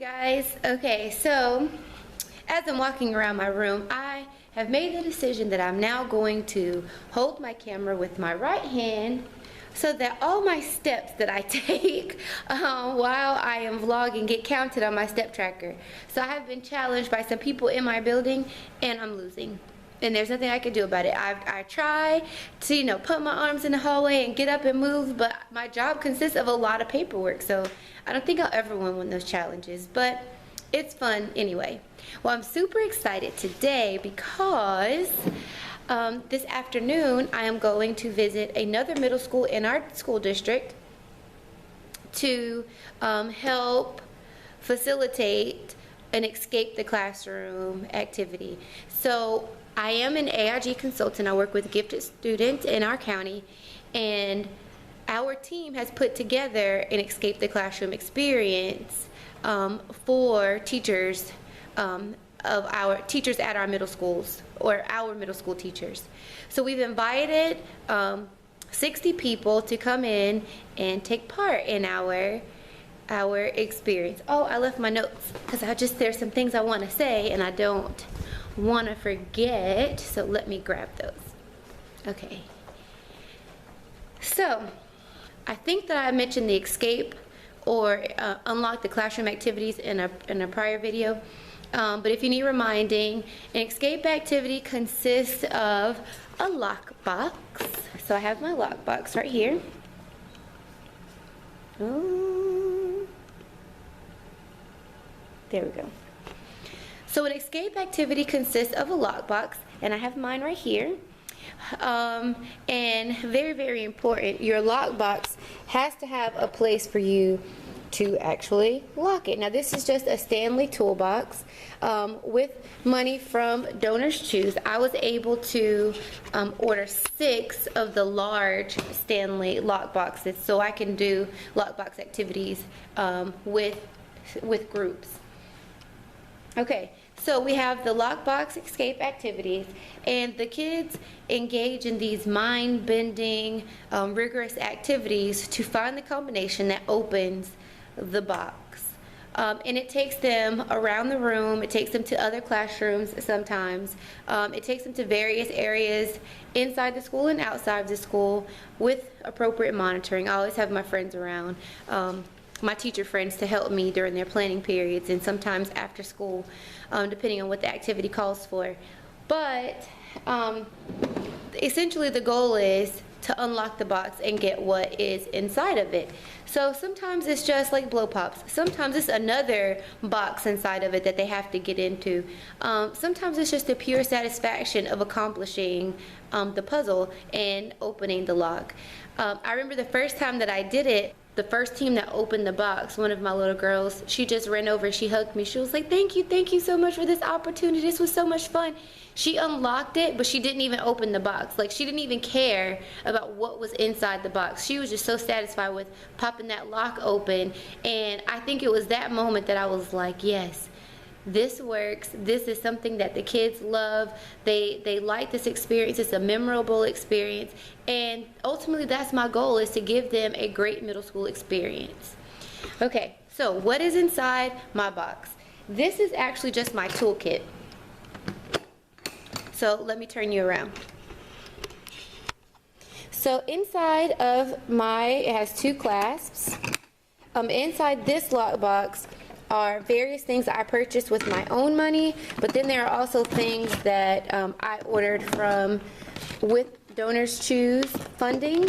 Guys, okay, so as I'm walking around my room, I have made the decision that I'm now going to hold my camera with my right hand so that all my steps that I take while I am vlogging get counted on my step tracker. So I have been challenged by some people in my building and I'm losing. And there's nothing I can do about it. I try to, put my arms in the hallway and get up and move, but my job consists of a lot of paperwork, so I don't think I'll ever win one of those challenges, but it's fun anyway. Well, I'm super excited today because this afternoon I am going to visit another middle school in our school district to help facilitate an escape the classroom activity. So I am an AIG consultant. I work with gifted students in our county, and our team has put together an escape the classroom experience for teachers of our teachers at our middle schools, or our middle school teachers. So we've invited 60 people to come in and take part in our experience. Oh, I left my notes because there's some things I want to say and I don't want to forget, so let me grab those. Okay, so I think that I mentioned the escape or unlock the classroom activities in a prior video, but if you need reminding, an escape activity consists of a lockbox. So I have my lockbox right here. Oh, there we go. So an escape activity consists of a lockbox, and I have mine right here. And very, very important, your lockbox has to have a place for you to actually lock it. Now this is just a Stanley toolbox with money from Donors Choose. I was able to order 6 of the large Stanley lock boxes so I can do lockbox activities with groups. Okay, so we have the lockbox escape activities, and the kids engage in these mind-bending, rigorous activities to find the combination that opens the box. And it takes them around the room, it takes them to other classrooms sometimes, it takes them to various areas inside the school and outside the school with appropriate monitoring. I always have my friends around, my teacher friends, to help me during their planning periods and sometimes after school, depending on what the activity calls for. But essentially the goal is to unlock the box and get what is inside of it. So sometimes it's just like blow pops. Sometimes it's another box inside of it that they have to get into. Sometimes it's just the pure satisfaction of accomplishing the puzzle and opening the lock. I remember the first time that I did it, the first team that opened the box, one of my little girls, she just ran over, she hugged me. She was like, thank you so much for this opportunity. This was so much fun. She unlocked it, but she didn't even open the box. Like, she didn't even care about what was inside the box. She was just so satisfied with popping that lock open. And I think it was that moment that I was like, yes, this works. This is something that the kids love. They like this experience. It's a memorable experience. And ultimately, that's my goal, is to give them a great middle school experience. Okay, so what is inside my box? This is actually just my toolkit. So let me turn you around. So inside of it has 2 clasps. Inside this lockbox are various things that I purchased with my own money, but then there are also things that I ordered with Donors Choose funding,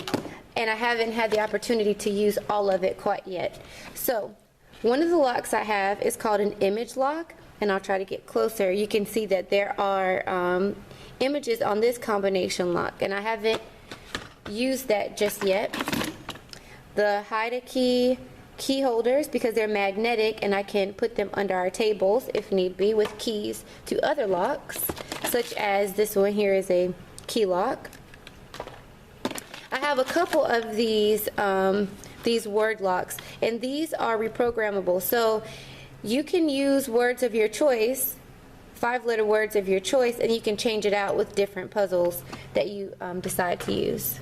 and I haven't had the opportunity to use all of it quite yet. So one of the locks I have is called an image lock, and I'll try to get closer. You can see that there are images on this combination lock, and I haven't used that just yet. The hide a key holders, because they're magnetic and I can put them under our tables if need be with keys to other locks, such as this one here is a key lock. I have a couple of these word locks, and these are reprogrammable, so you can use words of your choice, 5-letter words of your choice, and you can change it out with different puzzles that you decide to use.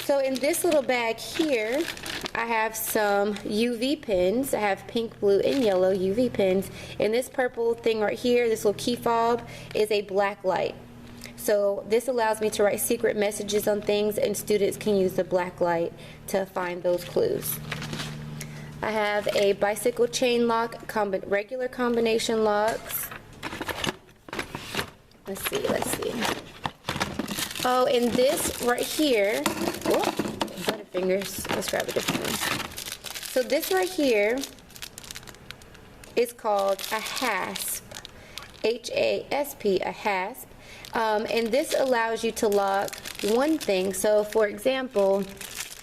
So in this little bag here, I have some UV pens. I have pink, blue, and yellow UV pens. And this purple thing right here, this little key fob, is a black light. So this allows me to write secret messages on things, and students can use the black light to find those clues. I have a bicycle chain lock, regular combination locks. Let's see. Oh, and this right here, Butterfingers, let's grab a different one. So this right here is called a hasp, H-A-S-P, a hasp. And this allows you to lock one thing. So for example,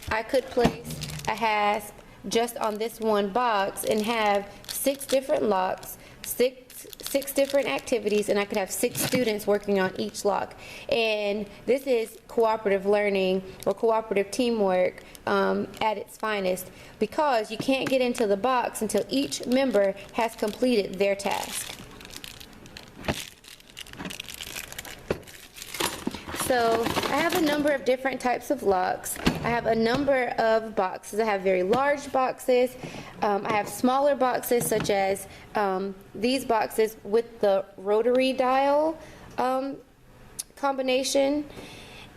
I could place a hasp just on this one box and have 6 different locks, six different activities, and I could have 6 students working on each lock. And this is cooperative learning or cooperative teamwork at its finest, because you can't get into the box until each member has completed their task. So I have a number of different types of locks. I have a number of boxes. I have very large boxes. I have smaller boxes, such as these boxes with the rotary dial combination.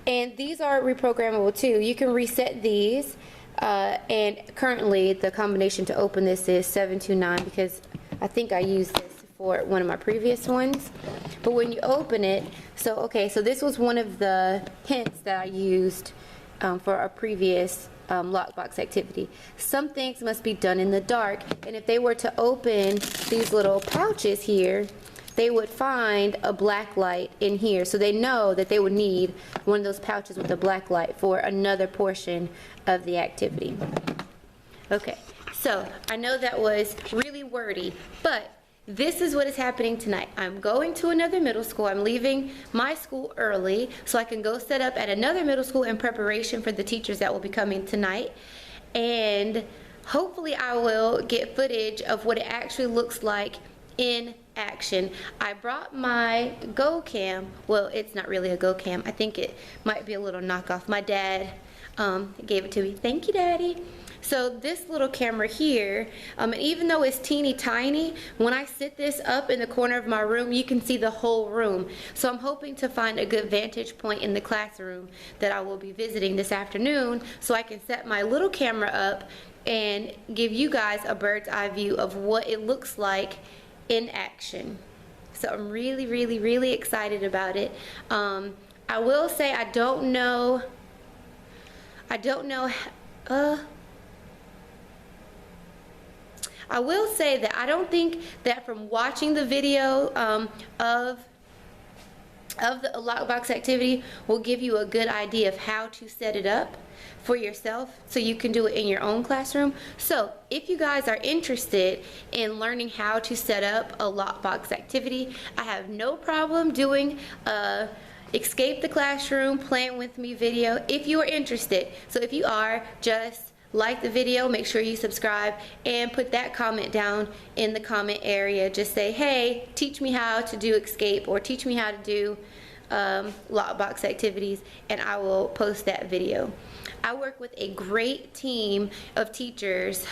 And these are reprogrammable too. You can reset these. And currently the combination to open this is 729, because I think I used this for one of my previous ones. But when you open it, so this was one of the hints that I used for a previous lockbox activity. Some things must be done in the dark, and if they were to open these little pouches here, they would find a black light in here. So they know that they would need one of those pouches with a black light for another portion of the activity. Okay, so I know that was really wordy, but this is what is happening tonight. I'm going to another middle school. I'm leaving my school early so I can go set up at another middle school in preparation for the teachers that will be coming tonight. And hopefully I will get footage of what it actually looks like in action. I brought my Go Cam. Well, it's not really a Go Cam. I think it might be a little knockoff. My dad gave it to me. Thank you, Daddy. So this little camera here, and even though it's teeny tiny, when I sit this up in the corner of my room, you can see the whole room. So I'm hoping to find a good vantage point in the classroom that I will be visiting this afternoon, so I can set my little camera up and give you guys a bird's eye view of what it looks like in action. So I'm really, really, really excited about it. I will say I don't know I will say that I don't think that from watching the video of the lockbox activity will give you a good idea of how to set it up for yourself so you can do it in your own classroom. So if you guys are interested in learning how to set up a lockbox activity, I have no problem doing a Escape the Classroom Plan With Me video if you are interested. So if you are, just like the video, make sure you subscribe, and put that comment down in the comment area. Just say, hey, teach me how to do Escape, or teach me how to do lockbox activities, and I will post that video. I work with a great team of teachers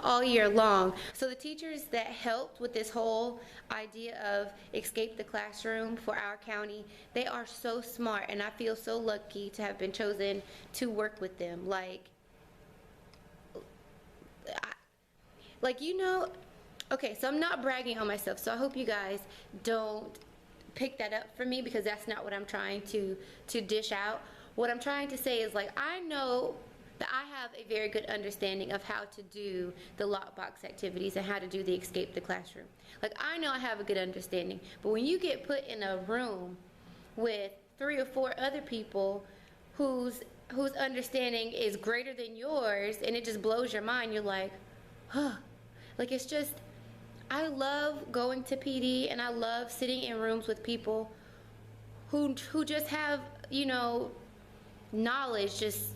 all year long. So the teachers that helped with this whole idea of Escape the Classroom for our county, they are so smart, and I feel so lucky to have been chosen to work with them. Okay, so I'm not bragging on myself, so I hope you guys don't pick that up from me, because that's not what I'm trying to dish out. What I'm trying to say is, I know that I have a very good understanding of how to do the lockbox activities and how to do the Escape the Classroom. I know I have a good understanding, but when you get put in a room with 3 or 4 other people whose understanding is greater than yours, and it just blows your mind, you're like, huh. It's just, I love going to PD, and I love sitting in rooms with people who just have, knowledge just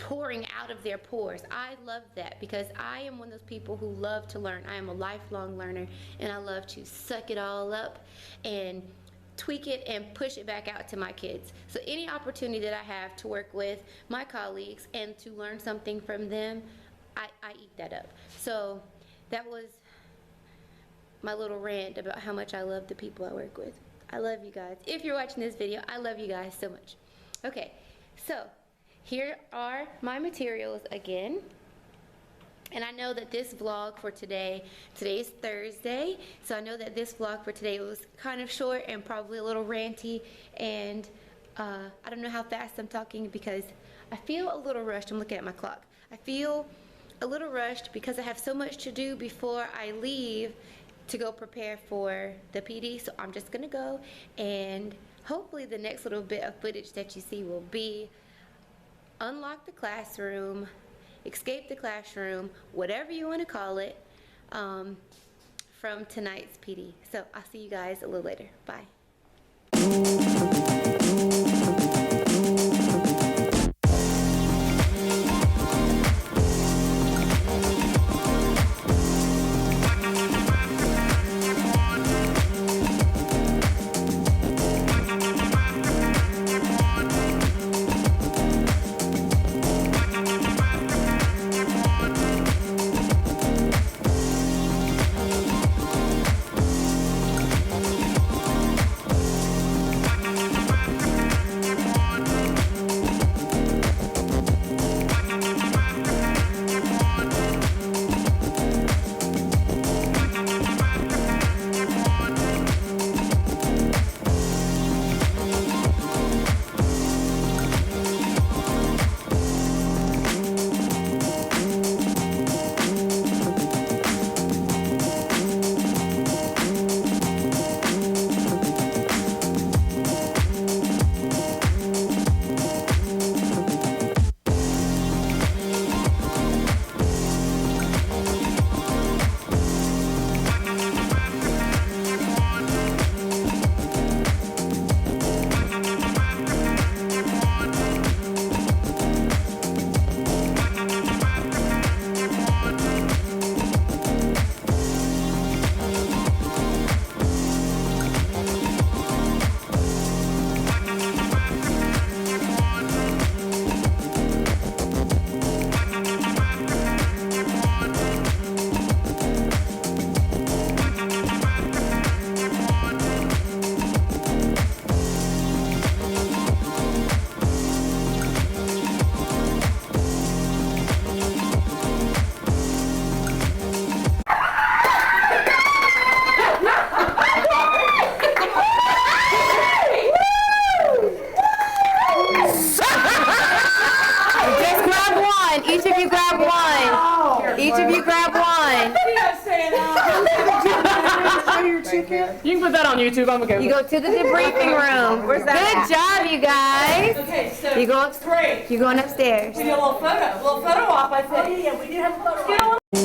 pouring out of their pores. I love that, because I am one of those people who love to learn. I am a lifelong learner, and I love to suck it all up and tweak it and push it back out to my kids. So any opportunity that I have to work with my colleagues and to learn something from them, I eat that up. So that was my little rant about how much I love the people I work with. I love you guys. If you're watching this video, I love you guys so much. Okay, so here are my materials again. And I know that this vlog for today is Thursday, so I know that this vlog for today was kind of short and probably a little ranty, and I don't know how fast I'm talking because I feel a little rushed. I'm looking at my clock. I feel a little rushed because I have so much to do before I leave to go prepare for the PD, so I'm just gonna go, and hopefully the next little bit of footage that you see will be unlock the classroom, escape the classroom, whatever you want to call it, from tonight's PD. So I'll see you guys a little later. Bye. Each of you grab one. Each of you grab one. You can put that on YouTube. I'm okay. You go to the debriefing room. Where's that? Good job, you guys. Okay, so You're going upstairs. We do a little photo op. I said, yeah, we do have a photo op.